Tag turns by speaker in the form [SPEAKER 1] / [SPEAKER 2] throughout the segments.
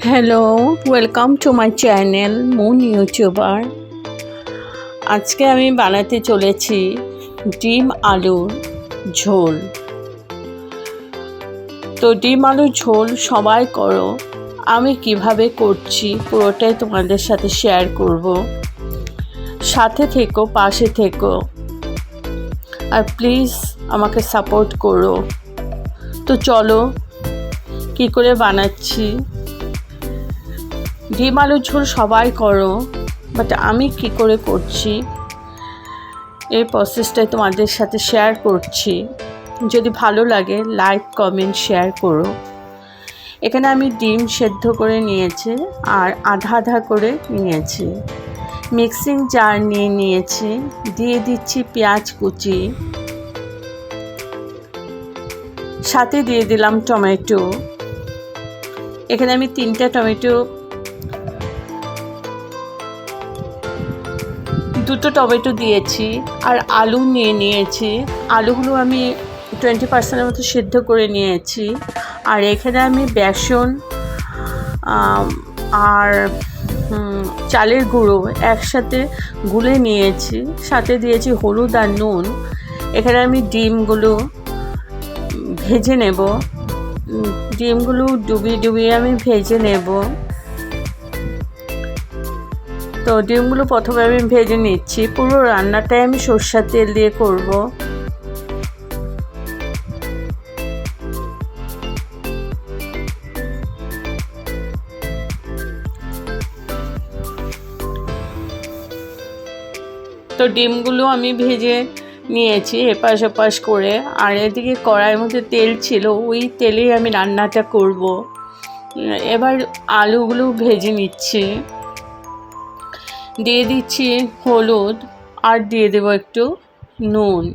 [SPEAKER 1] Hello, welcome to my channel moon YouTuber. আজকে আমি বানাতে চলেছি ডিম আলুর ঝোল। তো ডিম আলুর ঝোল সবাই করো, আমি কিভাবে করছি পুরোটাই তোমাদের সাথে শেয়ার করব। সাথে থেকো, পাশে থেকো, আর প্লিজ আমাকে সাপোর্ট করো। তো চলো কি করে বানাচ্ছি। ডিম আলুর ঝোল সবাই করো, বাট আমি কি করে করছি এই প্রসেসটাই তোমাদের সাথে শেয়ার করছি। যদি ভালো লাগে লাইক কমেন্ট শেয়ার করো। এখানে আমি ডিম সেদ্ধ করে নিয়েছি আর আধা আধা করে নিয়েছি। মিক্সিং জার নিয়ে নিয়েছি, দিয়ে দিচ্ছি পেঁয়াজ কুচি, সাথে দিয়ে দিলাম টমেটো। এখানে আমি 3টা টমেটো, 2টো টমেটো দিয়েছি আর আলু নিয়ে নিয়েছি। আলুগুলো আমি 20% মতো সিদ্ধ করে নিয়েছি। আর এখানে আমি বেসন আর চালের গুঁড়ো একসাথে গুলে নিয়েছি, সাথে দিয়েছি হলুদ আর নুন। এখানে আমি ডিমগুলো ভেজে নেব, ডিমগুলো ডুবিয়ে আমি ভেজে নেব। তো ডিমগুলো প্রথমে আমি ভেজে নিচ্ছি। পুরো রান্নাটাই আমি সরষের তেল দিয়ে করব। তো ডিমগুলো আমি ভেজে নিয়েছি এপাশ ওপাশ করে। আর এদিকে কড়াইয়ের মধ্যে তেল ছিল, ওই তেলেই আমি রান্নাটা করব। এবার আলুগুলো ভেজে নিচ্ছি, দিয়ে দিচ্ছি হলুদ আর দিয়ে দেবো একটু নুন।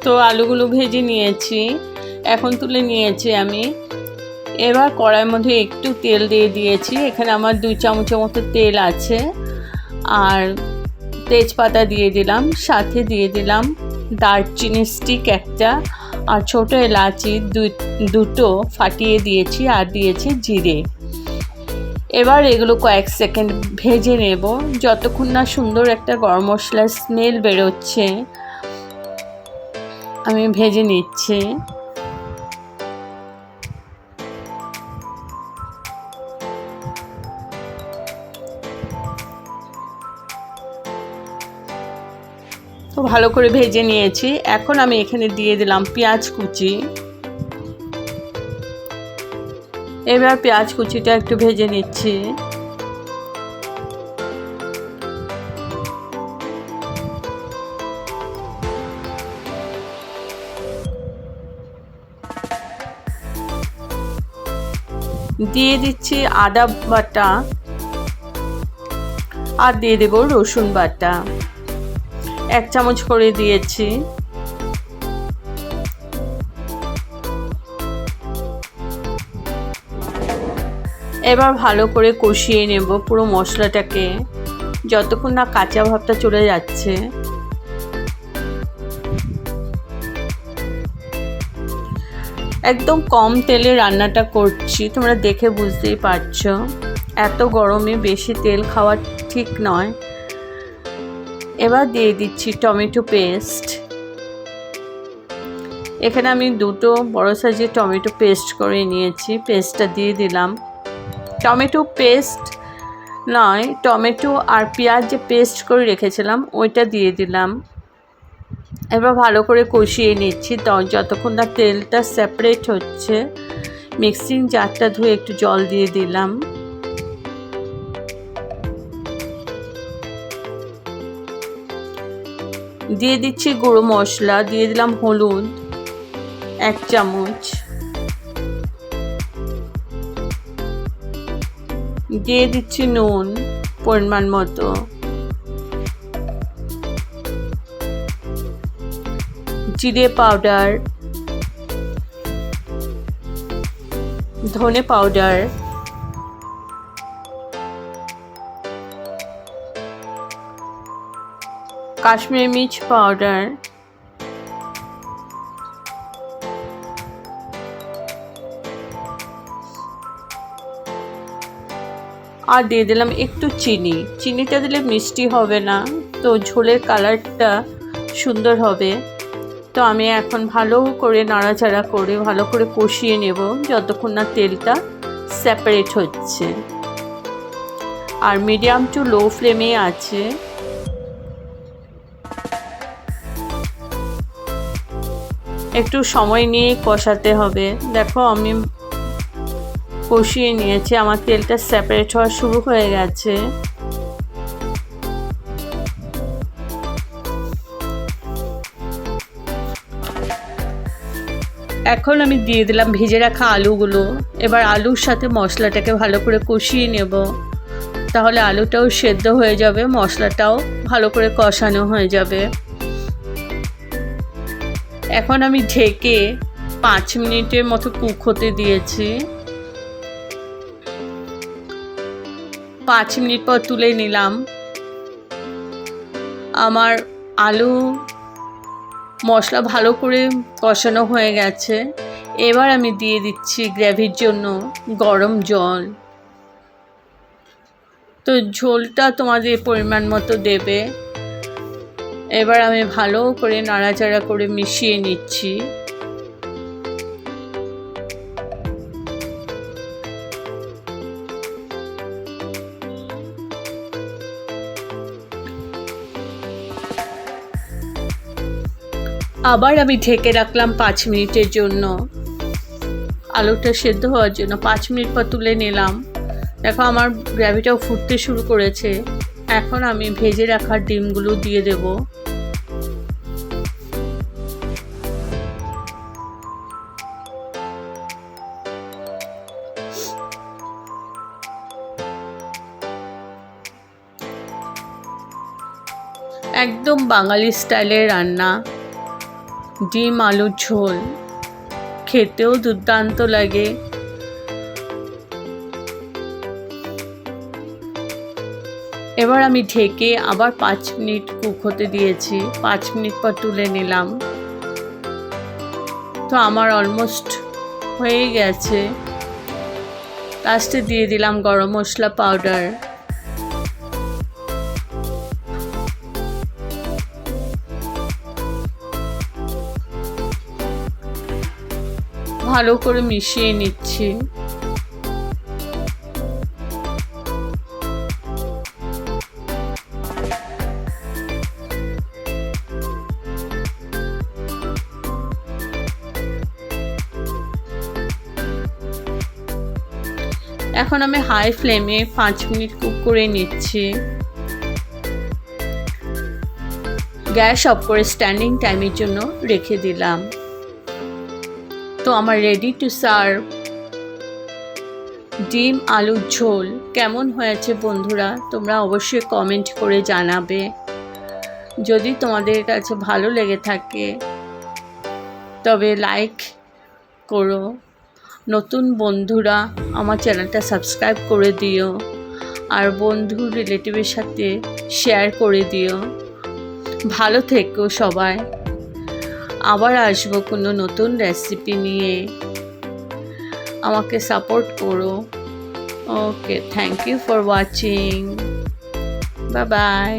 [SPEAKER 1] তো আলুগুলো ভেজে নিয়েছি, এখন তুলে নিয়েছি আমি। এবার কড়াইয়ের মধ্যে একটু তেল দিয়ে দিয়েছি। এখানে আমার 2 চামচের মতো তেল আছে। আর তেজপাতা দিয়ে দিলাম, সাথে দিয়ে দিলাম দারচিনি স্টিক একটা, আর ছোটো এলাচি দুটো ফাটিয়ে দিয়েছি, আর দিয়েছি জিরে। এবার এগুলো কয়েক সেকেন্ড ভেজে নেব, যতক্ষণ না সুন্দর একটা গরম মশলার স্মেল বেরোচ্ছে আমি ভেজে নিচ্ছি। তো ভালো করে ভেজে নিয়েছি। এখন আমি এখানে দিয়ে দিলাম পেঁয়াজ কুচি। এবার পেঁয়াজ কুচিটা একটু ভেজে নিচ্ছি। দিয়ে দিচ্ছি আদা বাটা, আর দিয়ে দেব রসুন বাটা, 1 চামচ করে দিয়েছি। এবার ভালো করে কষিয়ে নেব পুরো মশলাটাকে, যতক্ষণ না কাঁচা ভাবটা চলে যাচ্ছে। একদম কম তেলে রান্নাটা করছি, তোমরা দেখে বুঝতেই পারছো। এত গরমে বেশি তেল খাওয়া ঠিক নয়। এবার দিয়ে দিচ্ছি টমেটো পেস্ট। এখানে আমি 2টো বড় সাইজের টমেটো পেস্ট করে নিয়েছি, পেস্টটা দিয়ে দিলাম। টমেটো পেস্ট নয়, টমেটো আর পেঁয়াজ যে পেস্ট করে রেখেছিলাম ওইটা দিয়ে দিলাম। এবার ভালো করে কষিয়ে নিচ্ছি যতক্ষণ না তেলটা সেপারেট হচ্ছে। মিক্সিং জারটা ধুয়ে একটু জল দিয়ে দিলাম। দিয়ে দিচ্ছি গুঁড়ো মশলা, দিয়ে দিলাম হলুদ 1 চামচ, দিয়ে দিচ্ছি নুন পরিমাণ মতো, জিরে পাউডার, ধনে পাউডার, কাশ্মীরি মির্চ পাউডার, আর দিয়ে দিলাম একটু চিনি। চিনিটা দিলে মিষ্টি হবে না, তো ঝোলের কালারটা সুন্দর হবে। তো আমি এখন ভালো করে নাড়াচাড়া করে ভালো করে কষিয়ে নেব যতক্ষণ না তেলটা সেপারেট হচ্ছে। আর মিডিয়াম টু লো ফ্লেমে আছে। একটু সময় নিয়ে কষাতে হবে। দেখো আমি কষিয়ে নিয়েছি, আমার তেলটা সেপারেট হওয়া শুরু হয়ে গেছে। এখন আমি দিয়ে দিলাম ভেজে রাখা আলুগুলো। এবার আলুর সাথে মশলাটাকে ভালো করে কষিয়ে নেব, তাহলে আলুটাও সেদ্ধ হয়ে যাবে, মশলাটাও ভালো করে কষানো হয়ে যাবে। এখন আমি ঢেকে 5 মিনিটের মতো কুক হতে দিয়েছি। 5 মিনিট পর তুলে নিলাম। আমার আলু মশলা ভালো করে কষানো হয়ে গেছে। এবার আমি দিয়ে দিচ্ছি গ্রেভির জন্য গরম জল। তো ঝোলটা তোমাদের পরিমাণ মতো দেবে। এবার আমি ভালো করে নাড়াচাড়া করে মিশিয়ে নিচ্ছি। আবার আমি ঢেকে রাখলাম 5 মিনিটের জন্য, আলুটা সেদ্ধ হওয়ার জন্য। 5 মিনিট পর তুলে নিলাম। দেখো আমার গ্রেভিটাও ফুটতে শুরু করেছে। এখন আমি ভেজে রাখা ডিমগুলো দিয়ে দেব। একদম বাঙালি স্টাইলের রান্না, ডিম আলুর ঝোল, খেতেও দুর্দান্ত লাগে। এবার আমি ঢেকে আবার 5 মিনিট কুক হতে দিয়েছি। 5 মিনিট পর তুলে নিলাম। তো আমার অলমোস্ট হয়ে গেছে। লাস্টে দিয়ে দিলাম গরম মশলা পাউডার। ভালো করে মিশিয়ে নিচ্ছি। এখন আমি হাই ফ্লেমে 5 মিনিট কুক করে নিচ্ছি। গ্যাস অফ করে স্ট্যান্ডিং টাইমের জন্য রেখে দিলাম। তো আমার রেডি টু সার্ভ ডিম আলুর ঝোল কেমন হয়েছে বন্ধুরা, তোমরা অবশ্যই কমেন্ট করে জানাবে। যদি তোমাদের কাছে ভালো লেগে থাকে তবে লাইক করো। নতুন বন্ধুরা আমার চ্যানেলটা সাবস্ক্রাইব করে দিও, আর বন্ধু রিলেটিভের সাথে শেয়ার করে দিও। ভালো থেকো সবাই। আবার আসবো কোনো নতুন রেসিপি নিয়ে। আমাকে সাপোর্ট করো। Okay, thank you for watching. Bye by.